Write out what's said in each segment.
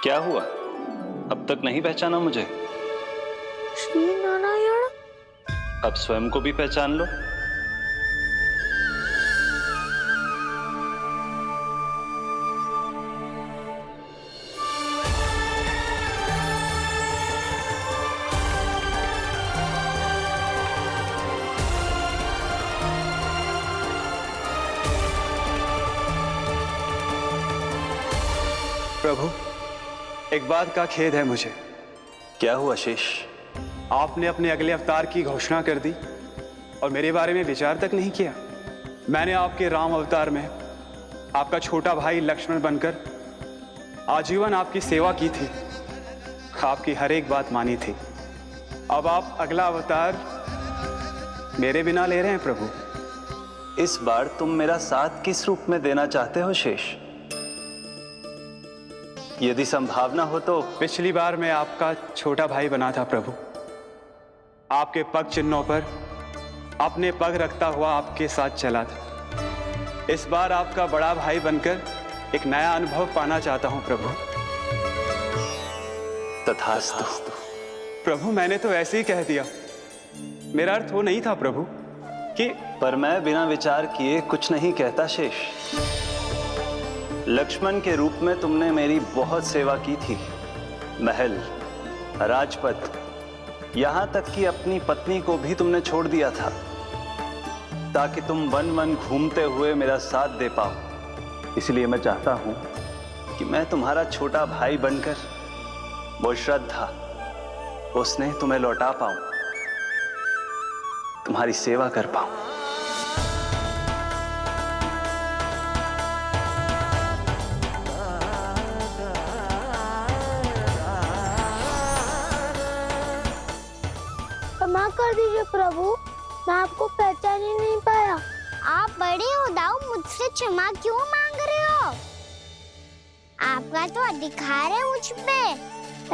क्या हुआ? अब तक नहीं पहचाना मुझे? श्री नारायण। अब स्वयं को भी पहचान लो। प्रभु, एक बात का खेद है मुझे। क्या हुआ शेष? आपने अपने अगले अवतार की घोषणा कर दी और मेरे बारे में विचार तक नहीं किया। मैंने आपके राम अवतार में आपका छोटा भाई लक्ष्मण बनकर आजीवन आपकी सेवा की थी, आपकी हर एक बात मानी थी। अब आप अगला अवतार मेरे बिना ले रहे हैं प्रभु। इस बार तुम मेरा साथ किस रूप में देना चाहते हो शेष? यदि संभावना हो तो। पिछली बार मैं आपका छोटा भाई बना था प्रभु, आपके पग चिन्हों पर अपने पग रखता हुआ आपके साथ चला था। इस बार आपका बड़ा भाई बनकर एक नया अनुभव पाना चाहता हूं प्रभु। तथास्तु। प्रभु, मैंने तो ऐसे ही कह दिया, मेरा अर्थ वो नहीं था प्रभु कि। पर मैं बिना विचार किए कुछ नहीं कहता शेष। लक्ष्मण के रूप में तुमने मेरी बहुत सेवा की थी। महल, राजपथ, यहां तक कि अपनी पत्नी को भी तुमने छोड़ दिया था ताकि तुम वन वन घूमते हुए मेरा साथ दे पाओ। इसलिए मैं चाहता हूं कि मैं तुम्हारा छोटा भाई बनकर वो श्रद्धा, वो स्नेह तुम्हें लौटा पाऊं, तुम्हारी सेवा कर पाऊं। क्षमा कर दीजिए प्रभु, मैं आपको पहचान ही नहीं पाया। आप बड़े हो दाऊ, मुझसे क्षमा क्यों मांग रहे हो? आपका तो अधिकार है मुझ पे।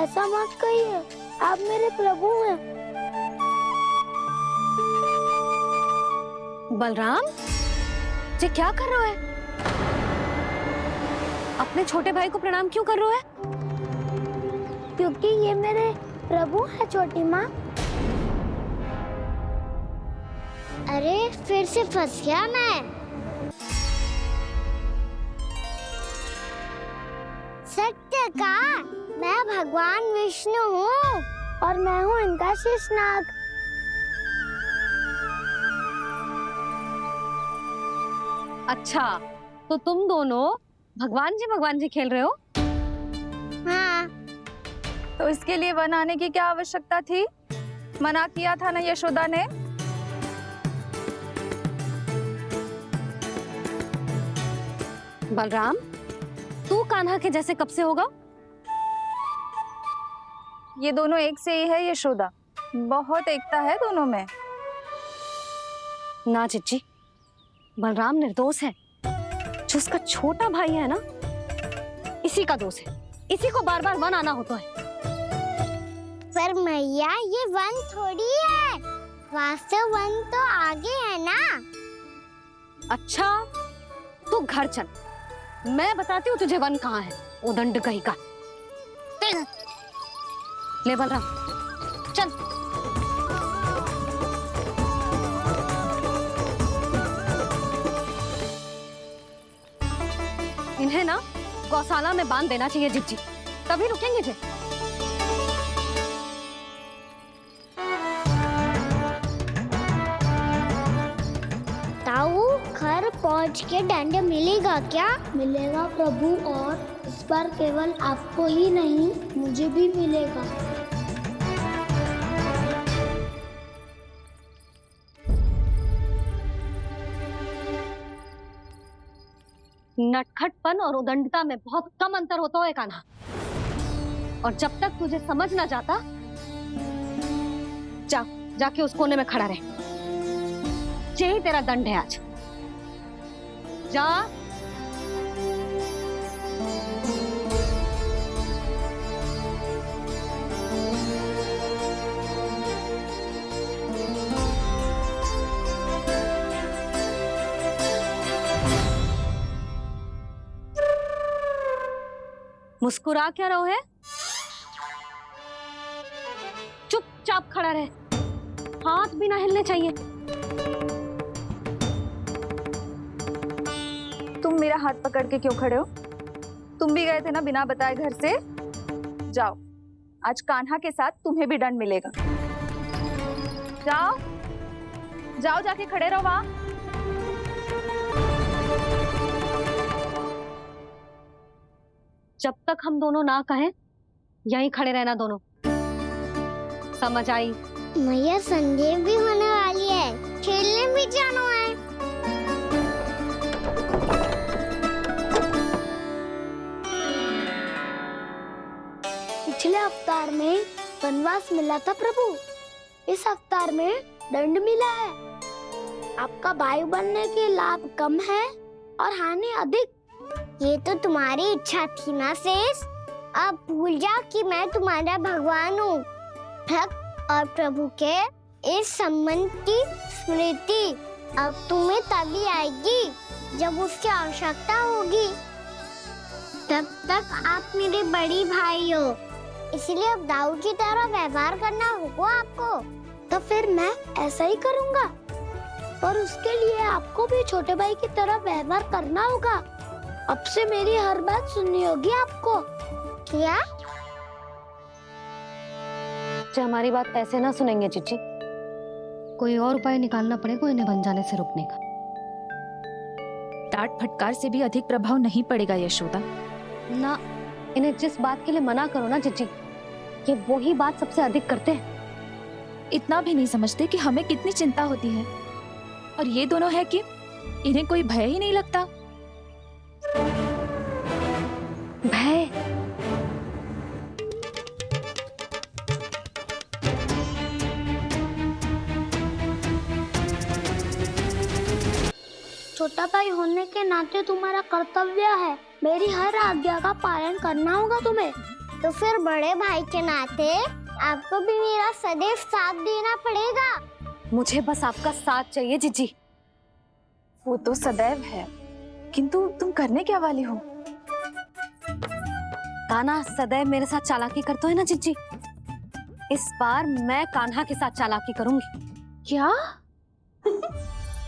ऐसा मत कहिए, आप मेरे प्रभु हैं। बलराम जी, क्या कर रहे हो? अपने छोटे भाई को प्रणाम क्यों कर रहे हो? क्योंकि ये मेरे प्रभु है छोटी माँ। अरे फिर से फंस गया मैं। सत्य का, मैं भगवान विष्णु हूँ और मैं हूँ इनका शेषनाग। अच्छा, तो तुम दोनों भगवान जी खेल रहे हो? हाँ। तो इसके लिए वन आने की क्या आवश्यकता थी? मना किया था ना यशोदा ने। बलराम, तू कान्हा के जैसे कब से होगा? ये दोनों एक से ही है यशोदा, बहुत एकता है दोनों में। ना चिच्ची, बलराम निर्दोष है। जो उसका छोटा भाई है ना, इसी का दोष है। इसी को बार बार वन आना होता है। पर मैया, ये वन थोड़ी है, वास्तव वन तो आगे है ना। अच्छा, तू घर चल, मैं बताती हूँ तुझे वन कहाँ है। उदंड कहीं का। ले बलराम, चल। इन्हें ना गौशाला में बांध देना चाहिए जिज्जी, तभी रुकेंगे जे। ताऊ, घर पहुँच के दंड मिलेगा क्या? मिलेगा प्रभु, और इस बार केवल आपको ही नहीं, मुझे भी मिलेगा। नटखटपन और उदंडता में बहुत कम अंतर होता है कान्हा, और जब तक तुझे समझ ना जाता, जाके उस कोने में खड़ा रहे। यही तेरा दंड है आज। जा। मुस्कुरा क्या रहो है? चुपचाप खड़ा रहे, हाथ भी ना हिलने चाहिए। तुम मेरा हाथ पकड़ के क्यों खड़े हो? तुम भी गए थे ना बिना बताए घर से। जाओ, आज कान्हा के साथ तुम्हें भी दंड मिलेगा। जाओ जाओ, जाके खड़े रहो वहां। जब तक हम दोनों ना कहें यहीं खड़े रहना दोनों, समझ आई? मैया संध्या भी होने वाली है, खेलने भी जाना है। पिछले अवतार में वनवास मिला था प्रभु, इस अवतार में दंड मिला है। आपका भाई बनने के लाभ कम है और हानि अधिक। ये तो तुम्हारी इच्छा थी ना शेष। अब भूल जाओ कि मैं तुम्हारा भगवान हूँ। भक्त और प्रभु के इस संबंध की स्मृति अब तुम्हें तभी आएगी जब उसकी आवश्यकता होगी। तब तक आप मेरे बड़ी भाई हो, इसलिए अब दाऊद की तरह व्यवहार करना होगा आपको। तो फिर मैं ऐसा ही करूँगा, पर उसके लिए आपको भी छोटे भाई की तरह व्यवहार करना होगा। अब से मेरी हर बात सुननी होगी आपको। क्या? जो हमारी बात ऐसे ना सुनेंगे चिच्ची, कोई और उपाय निकालना पड़ेगा इन्हें बन जाने से रुकने का। डांट फटकार से भी अधिक प्रभाव नहीं पड़ेगा यशोदा। ना, इन्हें जिस बात के लिए मना करो ना चिच्ची, ये वही बात सबसे अधिक करते हैं। इतना भी नहीं समझते कि हमें कितनी चिंता होती है, और ये दोनों है कि इन्हें कोई भय ही नहीं लगता। भय? छोटा भाई होने के नाते तुम्हारा कर्तव्य है, मेरी हर आज्ञा का पालन करना होगा तुम्हें। तो फिर बड़े भाई के नाते आपको भी मेरा सदैव साथ देना पड़ेगा। मुझे बस आपका साथ चाहिए जीजी। वो तो सदैव है, किंतु तुम करने क्या वाली हो? कान्हा सदैव मेरे साथ चालाकी करता है ना जीजी, इस बार मैं कान्हा के साथ चालाकी करूंगी। क्या?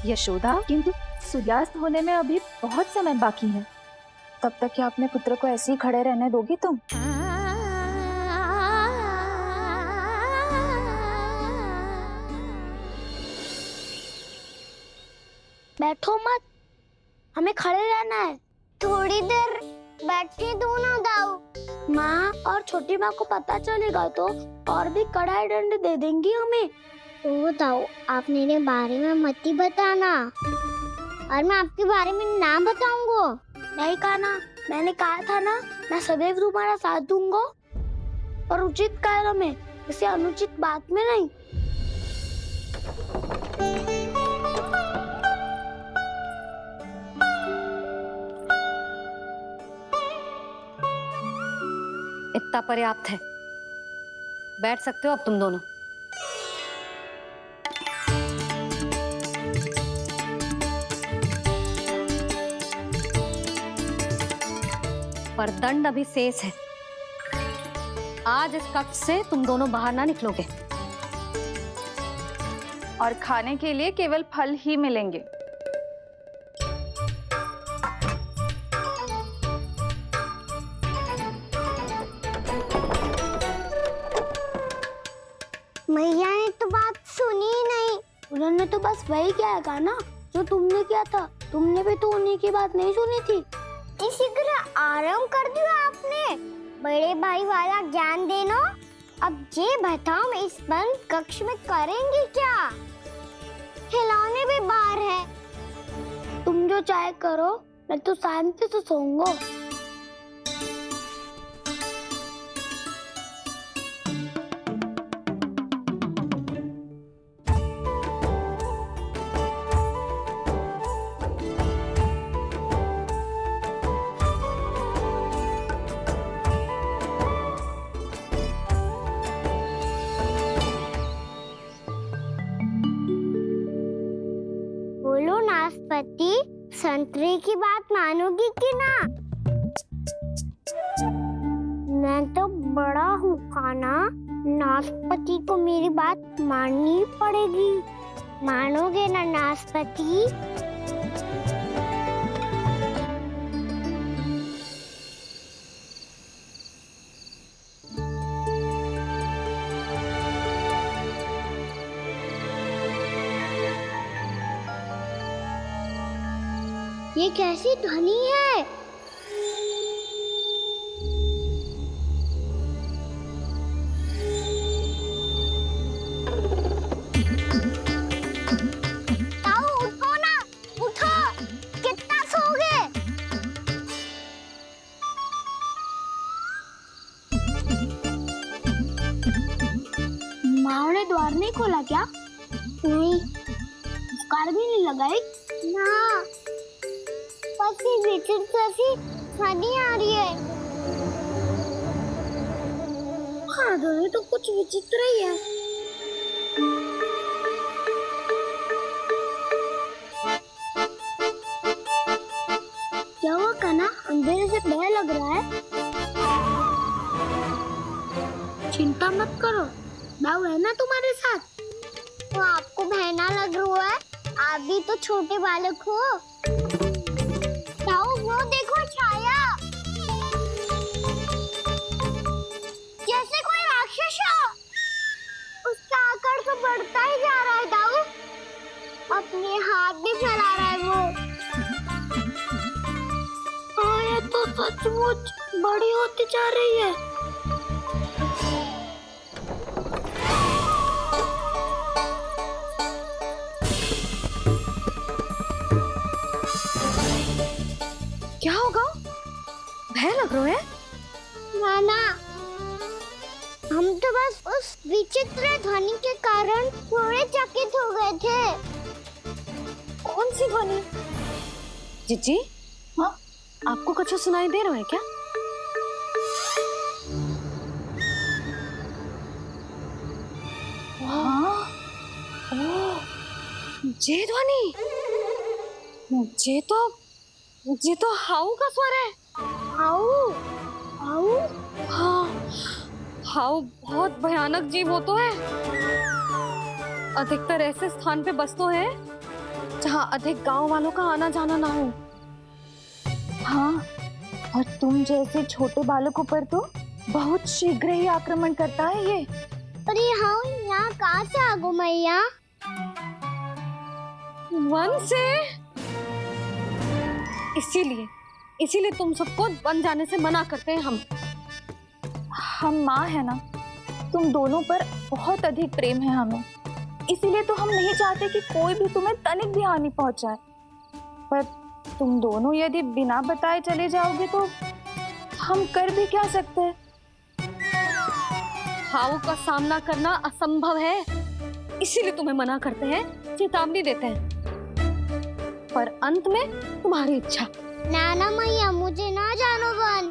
यशोदा, किंतु सूर्यास्त होने में अभी बहुत समय बाकी है। तब तक क्या अपने पुत्र को ऐसे ही खड़े रहने दोगी तुम? बैठो मत, हमें खड़े रहना है। थोड़ी देर बैठे दो ना दाऊ। माँ और छोटी माँ को पता चलेगा तो और भी कड़ा दंड दे देंगी हमें। ओ दाऊ, आप मेरे बारे में मत ही बताना, और मैं आपके बारे में ना बताऊंगा। नहीं कान्हा, मैंने कहा था ना, मैं सदैव तुम्हारा साथ दूंगा, और उचित कार्य में, इसे अनुचित बात में नहीं। इतना पर्याप्त है, बैठ सकते हो अब तुम दोनों। पर दंड अभी शेष है। आज इस कक्ष से तुम दोनों बाहर ना निकलोगे, और खाने के लिए केवल फल ही मिलेंगे। मैया ने तो बात सुनी ही नहीं। उन्होंने तो बस वही किया था ना जो तुमने किया था। तुमने भी तो उन्हीं की बात नहीं सुनी थी। इसी तरह आराम कर दिया आपने। बड़े भाई वाला ज्ञान देना। अब ये बताओ, हम इस बंद कक्ष में करेंगे क्या? खिलौने भी बाहर है। तुम जो चाहे करो, मैं तो शांति से सोऊंगा। बोलो नाशपति, संतरे की बात मानोगी कि ना? बड़ा हूँ कान्हा, नासपति को मेरी बात माननी पड़ेगी। मानोगे ना नासपति? ये कैसी ध्वनि है? ताऊ उठो ना, उठो, कितना सोओगे? माँ ने द्वार नहीं खोला क्या? नहीं कार भी नहीं लगाई? ना, बस ये विचित्र सी ध्वनि आ रही है। हाँ ध्वनि तो कुछ विचित्र ही है। क्या हुआ कान्हा, अंधेरे से भय लग रहा है? चिंता मत करो, दाऊ है ना तुम्हारे साथ। तो आपको बहना लग रहा है? आप भी तो छोटे बालक हो। ताऊ वो देखो छाया, जैसे कोई राक्षस हो। उसका आकार तो बढ़ता ही जा रहा है ताऊ, अपने हाथ भी फैला रहा है वो। हाँ ये तो सचमुच बड़ी होती जा रही है। क्या होगा? भय लग रहा है? नाना, हम तो बस उस विचित्र ध्वनि के कारण थोड़े चकित हो गए थे। कौन सी ध्वनि? जीजी, हाँ आपको कुछ सुनाई दे रहा है क्या? हाँ, ओह, ये ध्वनि, ये तो हाउ का स्वर है। हाउ, हाउ, हाँ, हाउ बहुत भयानक जीव हो तो है। अधिकतर ऐसे स्थान पे बस तो है जहाँ अधिक गांव वालों का आना जाना ना हो। हाँ, और तुम जैसे छोटे बालकों पर तो बहुत शीघ्र ही आक्रमण करता है ये। पर ये हाउ यहाँ कहाँ से आ गो मैया? वन से। इसीलिए तुम सबको वन जाने से मना करते हैं हम माँ है ना, तुम दोनों पर बहुत अधिक प्रेम है हमें, इसीलिए तो हम नहीं चाहते कि कोई भी तुम्हें तनिक भी हानि पहुंचाए। पर तुम दोनों यदि बिना बताए चले जाओगे तो हम कर भी क्या सकते हैं? हाउ का सामना करना असंभव है, इसीलिए तुम्हें मना करते हैं, चेतावनी देते हैं। पर अंत में तुम्हारी इच्छा। नाना मैया मुझे ना जानो वन।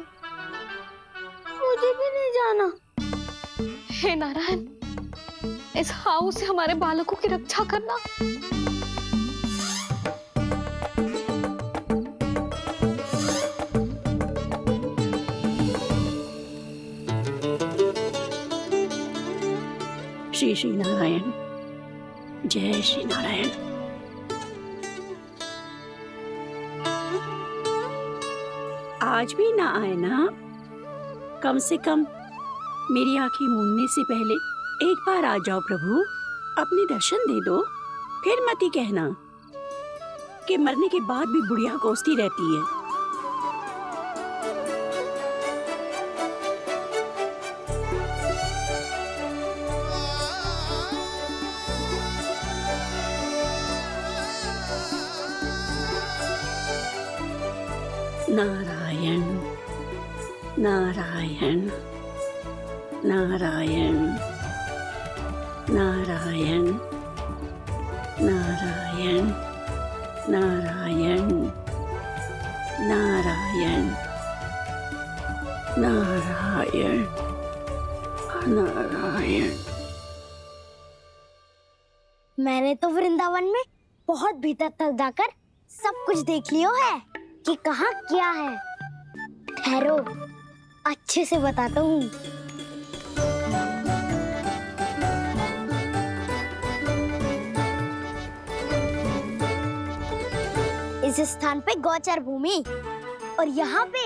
मुझे भी नहीं जाना। हे नारायण, इस हाउ से हमारे बालकों की रक्षा करना। श्री श्री नारायण, जय श्री नारायण। आज भी ना आए ना? कम से कम मेरी आंखें मूंदने से पहले एक बार आ जाओ प्रभु, अपने दर्शन दे दो। फिर मत ही कहना कि मरने के बाद भी बुढ़िया कोसती रहती है। नारायण नारायण नारायण नारायण नारायण नारायण नारायण नारायण नारायण। मैंने तो वृंदावन में बहुत भीतर तक जाकर सब कुछ देख लियो है कि कहाँ क्या है। ठहरो, अच्छे से बताता हूँ। इस स्थान पे गोचर भूमि और यहाँ पे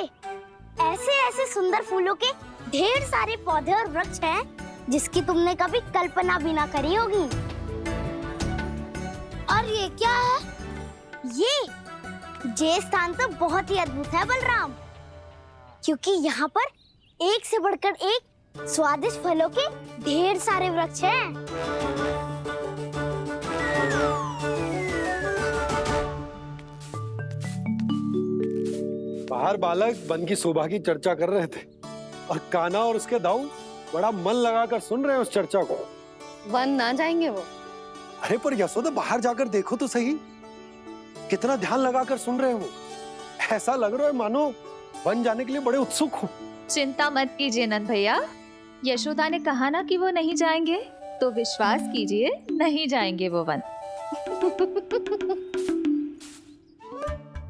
ऐसे ऐसे सुंदर फूलों के ढेर सारे पौधे और वृक्ष हैं जिसकी तुमने कभी कल्पना भी ना करी होगी। और ये क्या है? ये स्थान तो बहुत ही अद्भुत है बलराम, क्योंकि यहाँ पर एक से बढ़कर एक स्वादिष्ट फलों के ढेर सारे वृक्ष हैं। बाहर बालक वन की शोभा की चर्चा कर रहे थे और कान्हा और उसके दाऊ बड़ा मन लगाकर सुन रहे हैं उस चर्चा को। वन ना जाएंगे वो? अरे पर यशोदा बाहर जाकर देखो तो सही, कितना ध्यान लगाकर सुन रहे हो। ऐसा लग रहा है मानो वन जाने के लिए बड़े उत्सुक हो। चिंता मत कीजिए नंद भैया, यशोदा ने कहा ना कि वो नहीं जाएंगे, तो विश्वास कीजिए नहीं जाएंगे वो वन।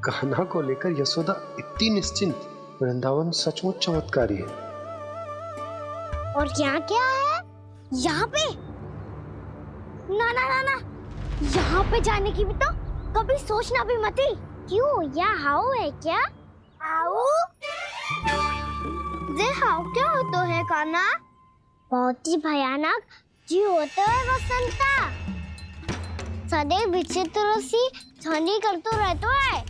कान्हा को लेकर यशोदा इतनी निश्चिंत, वृंदावन सचमुच चमत्कारी है। और यहाँ क्या है? यहाँ पे ना ना ना ना, यहाँ पे जाने की भी तो कभी सोचना भी मत ही। क्यों, यहाँ हाउ है क्या? हाउ? ये हाउ क्या होता है कान्हा? बहुत ही भयानक जी होता है वसंता। सदैव विचित्र सी ध्वनि करते रहता है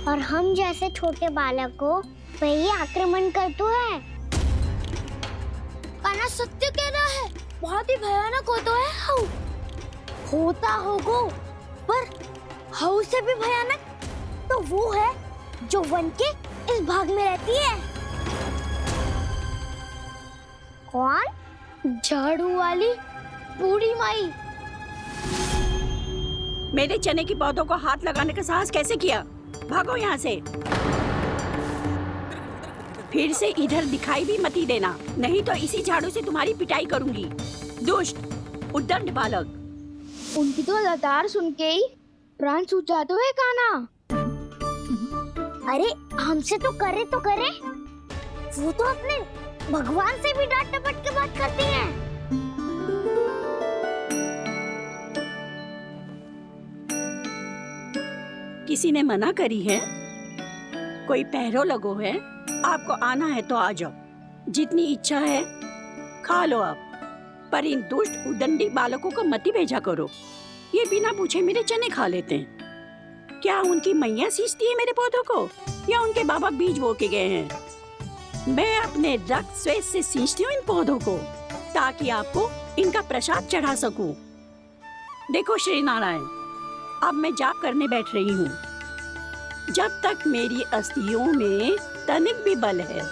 और हम जैसे छोटे बालक को वही आक्रमण करते हैं। कान्हा सत्य कह रहा है, बहुत ही भयानक होता है हाउ। होता होगा, पर हाउ से भी भयानक तो वो है जो वन के इस भाग में रहती है। कौन? झाड़ू वाली बूढ़ी माई। मेरे चने की पौधों को हाथ लगाने का साहस कैसे किया? भागो यहाँ से। फिर से इधर दिखाई भी मत ही देना, नहीं तो इसी झाड़ू से तुम्हारी पिटाई करूंगी। दुष्ट उद्दंड बालक। उनकी तो लतार सुन के ही प्राण सूझ जाते हैं कान्हा। अरे हमसे तो करे, वो तो अपने भगवान से भी डांट डपट के बात करती हैं। किसी ने मना करी है? कोई पहरो लगो है? आपको आना है तो आ जाओ, जितनी इच्छा है खा लो आप, पर इन दुष्ट उदंडी बालकों को मत ही भेजा करो। ये बिना पूछे मेरे चने खा लेते हैं। क्या उनकी मैया सींचती है मेरे पौधों को, या उनके बाबा बीज बो के गए हैं? मैं अपने रक्त स्वेद से सींचती हूँ इन पौधों को, ताकि आपको इनका प्रसाद चढ़ा सकूं। देखो श्री नारायण, अब मैं जाप करने बैठ रही हूँ। जब तक मेरी अस्थियों में तनिक भी बल है,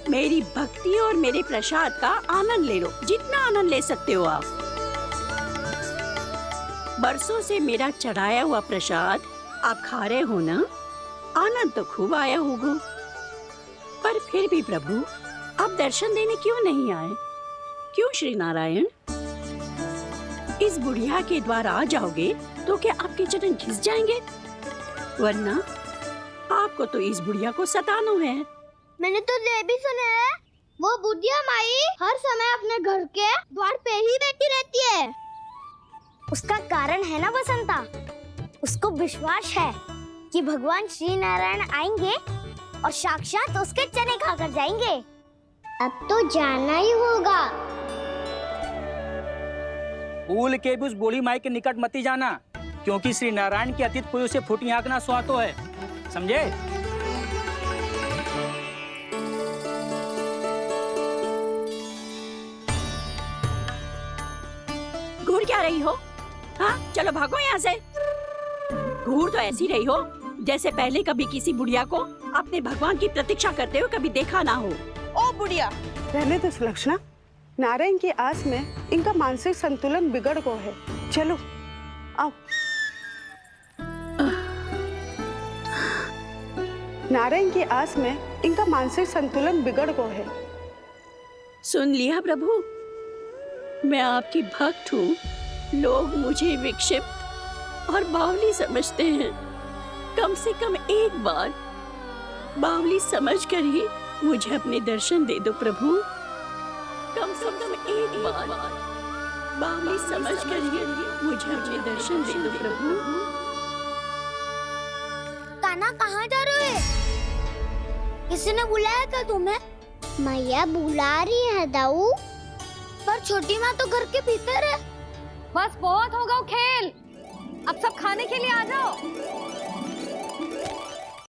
मेरी भक्ति और मेरे प्रसाद का आनंद ले लो, जितना आनंद ले सकते हो आप। बरसों से मेरा चढ़ाया हुआ प्रसाद आप खा रहे हो ना, आनंद तो खूब आया होगा। पर फिर भी प्रभु आप दर्शन देने क्यों नहीं आए? क्यों श्री नारायण? इस बुढ़िया के द्वार आ जाओगे तो क्या आपके चरण घिस जाएंगे? वरना आपको तो इस बुढ़िया को सताना है। मैंने तो ये भी सुना है, वो बुढ़िया माई हर समय अपने घर के द्वार पे ही बैठी रहती है। उसका कारण है ना बसंता, उसको विश्वास है कि भगवान श्री नारायण आएंगे और साक्षात उसके चने खाकर जाएंगे। अब तो जाना ही होगा। भूल के भी उस बूढ़ी माई के निकट मत ही जाना, क्योंकि श्री नारायण की अतीत कोई उसे फूटी आंख ना सुहातो है, समझे? घूर क्या रही हो? हाँ, चलो भागो यहाँ से। घूर तो ऐसी रही हो जैसे पहले कभी किसी बुढ़िया को अपने भगवान की प्रतीक्षा करते हुए कभी देखा ना हो। ओ बुढ़िया, रहने दो सुलक्षणा। नारायण की आस में इनका मानसिक संतुलन बिगड़ गया है। चलो आओ। नारायण की आस में इनका मानसिक संतुलन बिगड़ गया है। सुन लिया प्रभु, मैं आपकी भक्त हूँ। लोग मुझे विक्षिप्त और बावली समझते हैं। कम से कम एक बार बावली समझकर ही मुझे अपने दर्शन दे दो प्रभु। कम से कम एक बार बावली समझकर ही मुझे अपने दर्शन दे दो प्रभु। नाना कहाँ जा रहे हो? किसी ने बुलाया क्या तुम्हें? मैया बुला रही है दाऊ। पर छोटी माँ तो घर के भीतर है। बस बहुत होगा खेल, अब सब खाने के लिए आ जाओ।